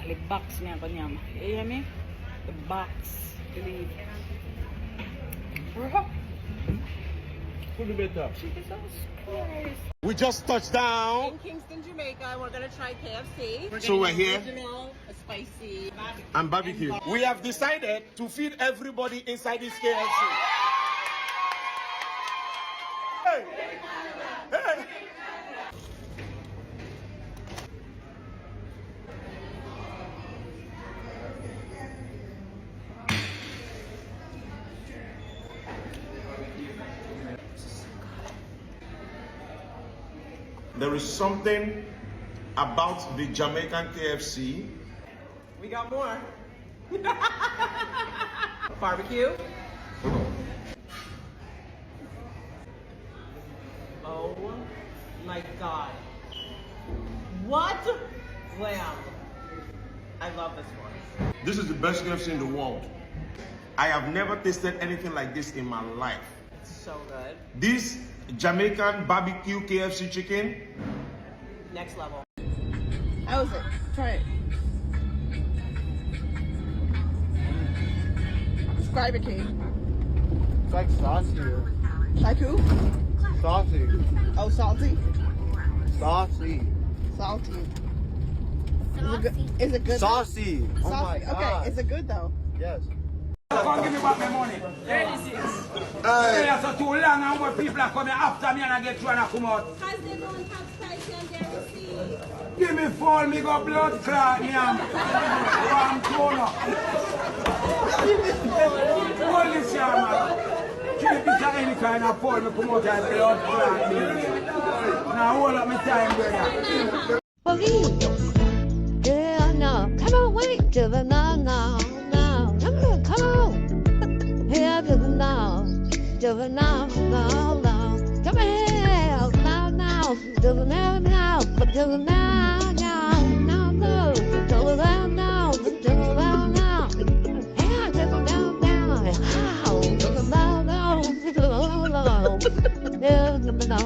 The box me ako niyama. You hear me? The box. Believe. Could be better. Jesus Christ. We just touched down. In Kingston, Jamaica, we're gonna try KFC. So we're here. Original, spicy, And barbecue. We have decided to feed everybody inside this KFC. Hey! Hey! There is something about the Jamaican KFC. We got more. Barbecue. Oh my God. What? Lamb. I love this one. This is the best KFC in the world. I have never tasted anything like this in my life. It's so good. This Jamaican barbecue KFC chicken. Next level. How is it? Try it. Describe it, King. It's like saucy. Like who? Saucy. Oh, salty? Saucy. Salty. Is it good? Saucy. Oh my Saucy. God. Okay, is it good though? Yes. Come give me back my money. There this is. Hey. So too long and more people are coming after me and I get through and I come out. Because they don't have spicy on their receipt. Give me fall, me go blood clot, me am. Warm tone up. Hold this here, man. Keep it to any kind of fall, me come out and blood clot, me. Now hold up my time, brother. Yeah, no. Come on, wait till the no. Come on. Here to the no. To the no. Come here. No. To the no. But to the no. To the no. To the no. Here to the no. How? To the no. To the no.